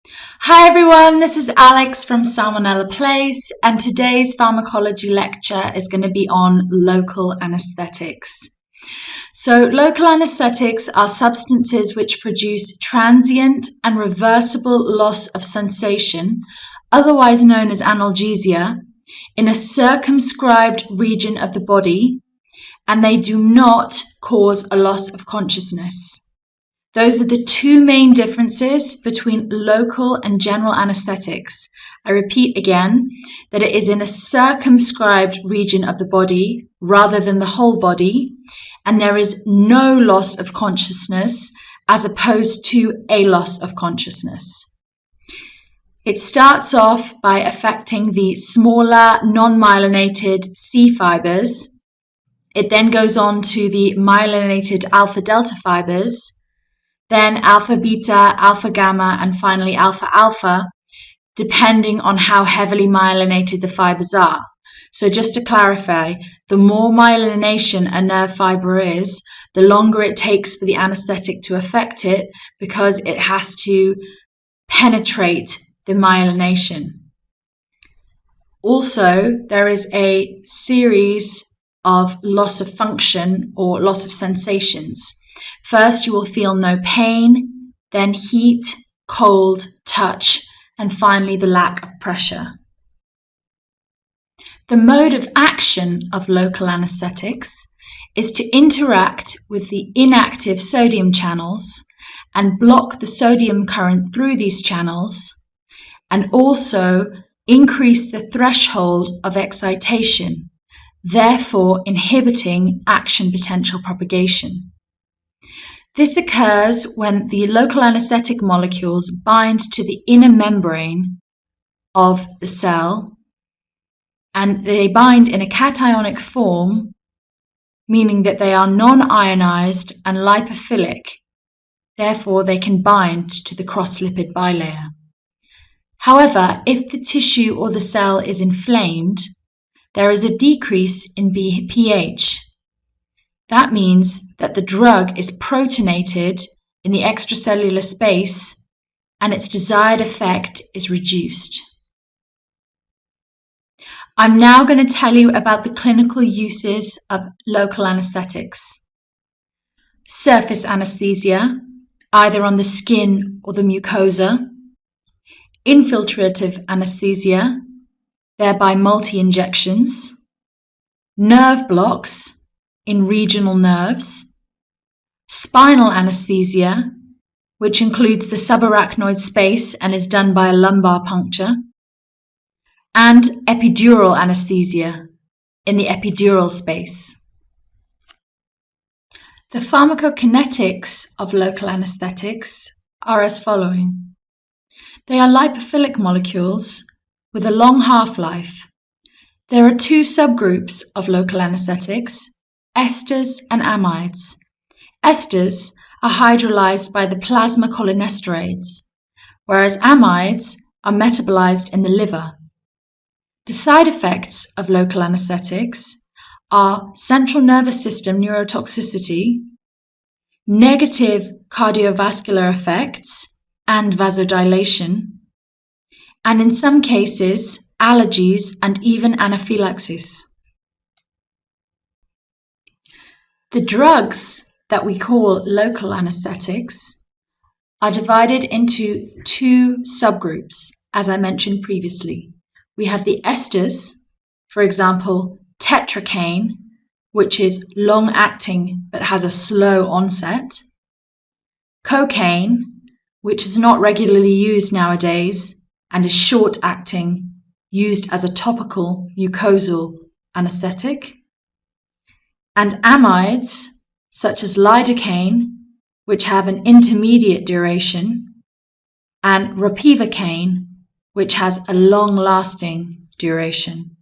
Hi everyone, this is Alex from Salmonella Place, and today's pharmacology lecture is going to be on local anaesthetics. So local anaesthetics are substances which produce transient and reversible loss of sensation, otherwise known as analgesia, in a circumscribed region of the body, and they do not cause a loss of consciousness. Those are the two main differences between local and general anaesthetics. I repeat again that it is in a circumscribed region of the body rather than the whole body, and there is no loss of consciousness as opposed to a loss of consciousness. It starts off by affecting the smaller non-myelinated C fibers. It then goes on to the myelinated alpha-delta fibers, then alpha beta, alpha gamma, and finally alpha alpha, depending on how heavily myelinated the fibers are. So just to clarify, the more myelination a nerve fiber is, the longer it takes for the anesthetic to affect it because it has to penetrate the myelination. Also, there is a series of loss of function or loss of sensations. First, you will feel no pain, then heat, cold, touch, and finally the lack of pressure. The mode of action of local anaesthetics is to interact with the inactive sodium channels and block the sodium current through these channels, and also increase the threshold of excitation, therefore inhibiting action potential propagation. This occurs when the local anaesthetic molecules bind to the inner membrane of the cell, and they bind in a cationic form, meaning that they are non-ionized and lipophilic. Therefore, they can bind to the cross-lipid bilayer. However, if the tissue or the cell is inflamed, there is a decrease in pH. That means that the drug is protonated in the extracellular space and its desired effect is reduced. I'm now going to tell you about the clinical uses of local anaesthetics. Surface anesthesia, either on the skin or the mucosa. Infiltrative anesthesia, thereby multi-injections. Nerve blocks in regional nerves, spinal anesthesia, which includes the subarachnoid space and is done by a lumbar puncture, and epidural anesthesia in the epidural space. The pharmacokinetics of local anesthetics are as following. They are lipophilic molecules with a long half-life. There are two subgroups of local anesthetics, esters and amides. Esters are hydrolyzed by the plasma cholinesterases, whereas amides are metabolized in the liver. The side effects of local anesthetics are central nervous system neurotoxicity, negative cardiovascular effects and vasodilation, and in some cases, allergies and even anaphylaxis. The drugs that we call local anaesthetics are divided into two subgroups, as I mentioned previously. We have the esters, for example, tetracaine, which is long-acting but has a slow onset, cocaine, which is not regularly used nowadays and is short-acting, used as a topical mucosal anaesthetic, and amides, such as lidocaine, which have an intermediate duration, and ropivacaine, which has a long-lasting duration.